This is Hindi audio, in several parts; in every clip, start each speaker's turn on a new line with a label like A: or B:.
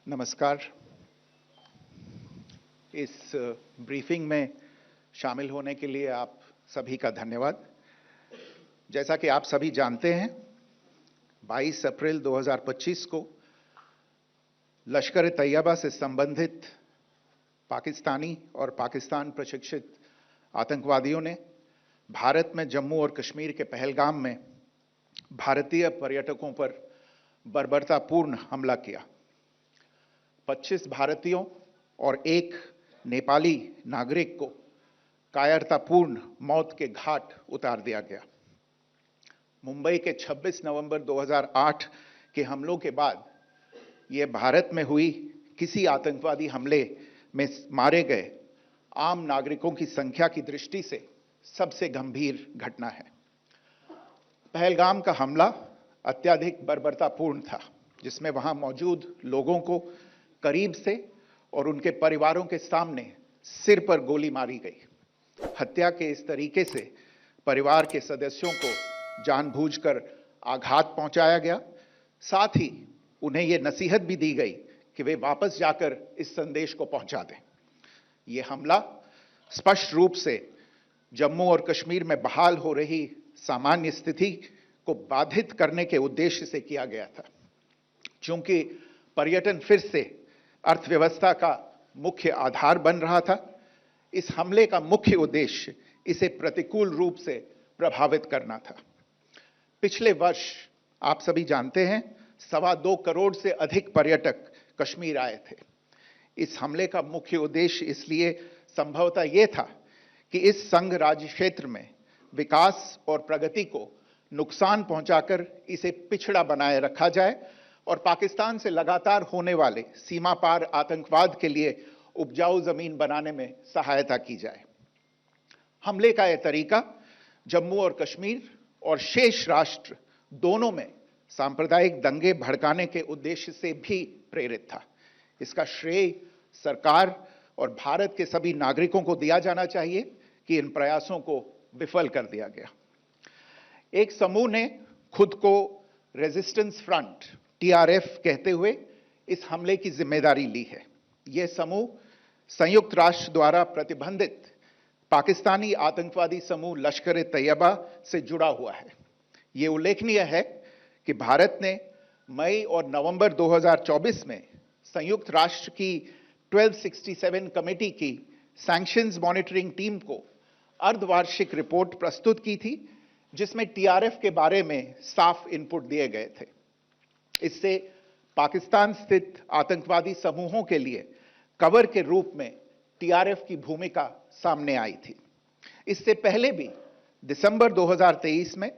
A: नमस्कार। इस ब्रीफिंग में शामिल होने के लिए आप सभी का धन्यवाद। जैसा कि आप सभी जानते हैं, 22 अप्रैल 2025 को लश्कर-ए-तैयबा से संबंधित पाकिस्तानी और पाकिस्तान प्रशिक्षित आतंकवादियों ने भारत में जम्मू और कश्मीर के पहलगाम में भारतीय पर्यटकों पर बर्बरतापूर्ण हमला किया। 25 भारतीयों और एक नेपाली नागरिक को कायरतापूर्ण मौत के घाट उतार दिया गया। मुंबई के 26 नवंबर 2008 के हमलों के बाद यह भारत में हुई किसी आतंकवादी हमले में मारे गए आम नागरिकों की संख्या की दृष्टि से सबसे गंभीर घटना है। पहलगाम का हमला अत्यधिक बर्बरतापूर्ण था, जिसमें वहां मौजूद लोगों को करीब से और उनके परिवारों के सामने सिर पर गोली मारी गई। हत्या के इस तरीके से परिवार के सदस्यों को जानबूझकर आघात पहुंचाया गया। साथ ही उन्हें यह नसीहत भी दी गई कि वे वापस जाकर इस संदेश को पहुंचा दें। यह हमला स्पष्ट रूप से जम्मू और कश्मीर में बहाल हो रही सामान्य स्थिति को बाधित करने के उद्देश्य से किया गया था। चूंकि पर्यटन फिर से अर्थव्यवस्था का मुख्य आधार बन रहा था, इस हमले का मुख्य उद्देश्य इसे प्रतिकूल रूप से प्रभावित करना था। पिछले वर्ष आप सभी जानते हैं, 2.25 करोड़ से अधिक पर्यटक कश्मीर आए थे। इस हमले का मुख्य उद्देश्य इसलिए संभवतः यह था कि इस संघ राज्य क्षेत्र में विकास और प्रगति को नुकसान पहुंचाकर इसे पिछड़ा बनाए रखा जाए और पाकिस्तान से लगातार होने वाले सीमा पार आतंकवाद के लिए उपजाऊ जमीन बनाने में सहायता की जाए। हमले का यह तरीका जम्मू और कश्मीर और शेष राष्ट्र दोनों में सांप्रदायिक दंगे भड़काने के उद्देश्य से भी प्रेरित था। इसका श्रेय सरकार और भारत के सभी नागरिकों को दिया जाना चाहिए कि इन प्रयासों को विफल कर दिया गया। एक समूह ने खुद को रेजिस्टेंस फ्रंट TRF कहते हुए इस हमले की जिम्मेदारी ली है। यह समूह संयुक्त राष्ट्र द्वारा प्रतिबंधित पाकिस्तानी आतंकवादी समूह लश्कर-ए-तैयबा से जुड़ा हुआ है। यह उल्लेखनीय है कि भारत ने मई और नवंबर 2024 में संयुक्त राष्ट्र की 1267 कमेटी की सैंक्शंस मॉनिटरिंग टीम को अर्धवार्षिक रिपोर्ट प्रस्तुत की थी, जिसमें TRF के बारे में साफ इनपुट दिए गए थे। इससे पाकिस्तान स्थित आतंकवादी समूहों के लिए कवर के रूप में TRF की भूमिका सामने आई थी। इससे पहले भी दिसंबर 2023 में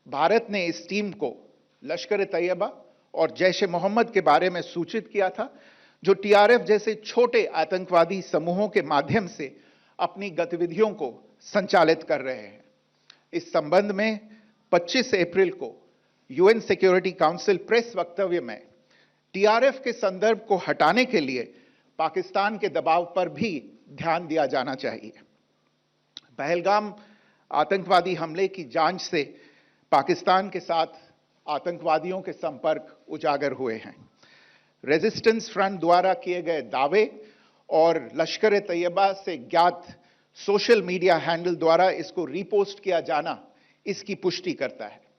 A: भारत ने इस टीम को लश्कर-ए-तैयबा और जैश-ए-मोहम्मद के बारे में सूचित किया था, जो TRF जैसे छोटे आतंकवादी समूहों के माध्यम से अपनी गतिविधियों को संचालित कर रहे हैं। इस संबंध में 25 अप्रैल को UN सिक्योरिटी काउंसिल प्रेस वक्तव्य में TRF के संदर्भ को हटाने के लिए पाकिस्तान के दबाव पर भी ध्यान दिया जाना चाहिए। पहलगाम आतंकवादी हमले की जांच से पाकिस्तान के साथ आतंकवादियों के संपर्क उजागर हुए हैं। रेजिस्टेंस फ्रंट द्वारा किए गए दावे और लश्कर-ए-तैयबा से ज्ञात सोशल मीडिया हैंडल द्वारा इसको रीपोस्ट किया जाना इसकी पुष्टि करता है।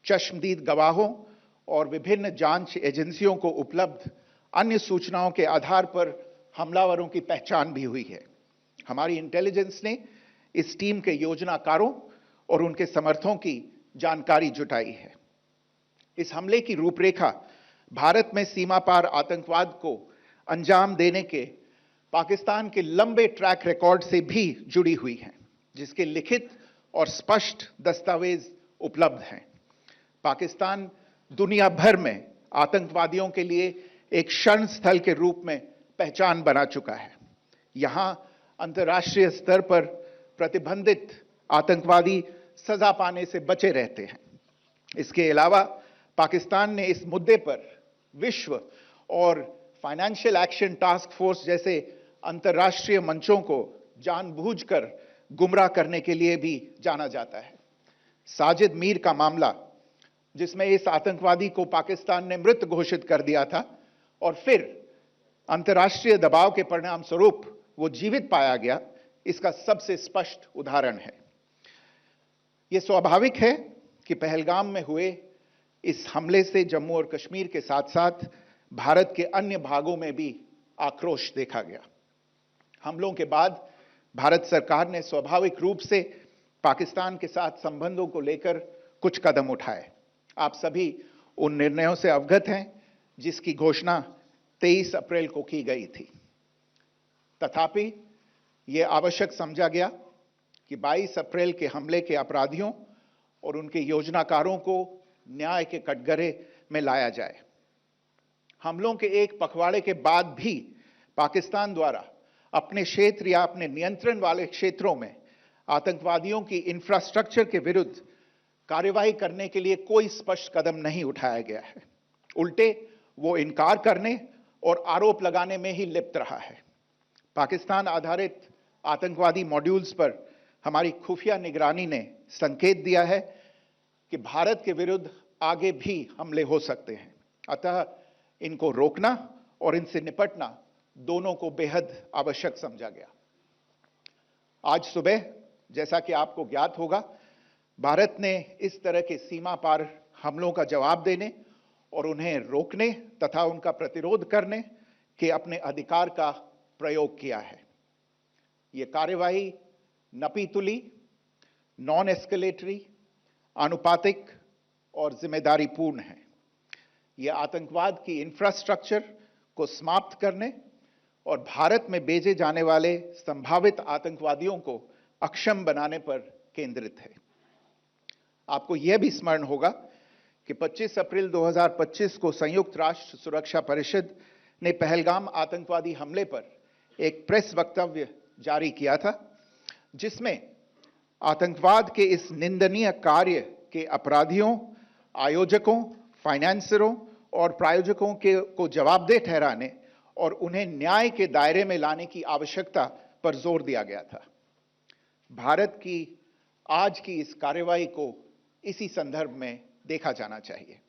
A: चश्मदीद गवाहों और विभिन्न जांच एजेंसियों को उपलब्ध अन्य सूचनाओं के आधार पर हमलावरों की पहचान भी हुई है। हमारी इंटेलिजेंस ने इस टीम के योजनाकारों और उनके समर्थकों की जानकारी जुटाई है। इस हमले की रूपरेखा भारत में सीमा पार आतंकवाद को अंजाम देने के पाकिस्तान के लंबे ट्रैक रिकॉर्ड से भी जुड़ी हुई है, जिसके लिखित और स्पष्ट दस्तावेज उपलब्ध हैं। पाकिस्तान दुनिया भर में आतंकवादियों के लिए एक शरण स्थल के रूप में पहचान बना चुका है। यहां अंतर्राष्ट्रीय स्तर पर प्रतिबंधित आतंकवादी सजा पाने से बचे रहते हैं। इसके अलावा पाकिस्तान ने इस मुद्दे पर विश्व और फाइनेंशियल एक्शन टास्क फोर्स जैसे अंतर्राष्ट्रीय मंचों को जानबूझकर गुमराह करने के लिए भी जाना जाता है। साजिद मीर का मामला, जिसमें इस आतंकवादी को पाकिस्तान ने मृत घोषित कर दिया था और फिर अंतर्राष्ट्रीय दबाव के परिणाम स्वरूप वो जीवित पाया गया, इसका सबसे स्पष्ट उदाहरण है। यह स्वाभाविक है कि पहलगाम में हुए इस हमले से जम्मू और कश्मीर के साथ साथ भारत के अन्य भागों में भी आक्रोश देखा गया। हमलों के बाद भारत सरकार ने स्वाभाविक रूप से पाकिस्तान के साथ संबंधों को लेकर कुछ कदम उठाए। आप सभी उन निर्णयों से अवगत हैं जिसकी घोषणा 23 अप्रैल को की गई थी। तथापि यह आवश्यक समझा गया कि 22 अप्रैल के हमले के अपराधियों और उनके योजनाकारों को न्याय के कटघरे में लाया जाए। हमलों के एक पखवाड़े के बाद भी पाकिस्तान द्वारा अपने क्षेत्र या अपने नियंत्रण वाले क्षेत्रों में आतंकवादियों की इंफ्रास्ट्रक्चर के विरुद्ध कार्रवाई करने के लिए कोई स्पष्ट कदम नहीं उठाया गया है। उल्टे वो इनकार करने और आरोप लगाने में ही लिप्त रहा है। पाकिस्तान आधारित आतंकवादी मॉड्यूल्स पर हमारी खुफिया निगरानी ने संकेत दिया है कि भारत के विरुद्ध आगे भी हमले हो सकते हैं। अतः इनको रोकना और इनसे निपटना दोनों को बेहद आवश्यक समझा गया। आज सुबह, जैसा कि आपको ज्ञात होगा, भारत ने इस तरह के सीमा पार हमलों का जवाब देने और उन्हें रोकने तथा उनका प्रतिरोध करने के अपने अधिकार का प्रयोग किया है। यह कार्यवाही नपीतुली, नॉन एस्केलेटरी, आनुपातिक और जिम्मेदारीपूर्ण है। यह आतंकवाद की इंफ्रास्ट्रक्चर को समाप्त करने और भारत में भेजे जाने वाले संभावित आतंकवादियों को अक्षम बनाने पर केंद्रित है। आपको यह भी स्मरण होगा कि 25 अप्रैल 2025 को संयुक्त राष्ट्र सुरक्षा परिषद ने पहलगाम आतंकवादी हमले पर एक प्रेस वक्तव्य जारी किया था, जिसमें आतंकवाद के इस निंदनीय कार्य के अपराधियों, आयोजकों, फाइनेंसरों और प्रायोजकों को जवाबदेह ठहराने और उन्हें न्याय के दायरे में लाने की आवश्यकता पर जोर दिया गया था। भारत की आज की इस कार्रवाई को इसी संदर्भ में देखा जाना चाहिए।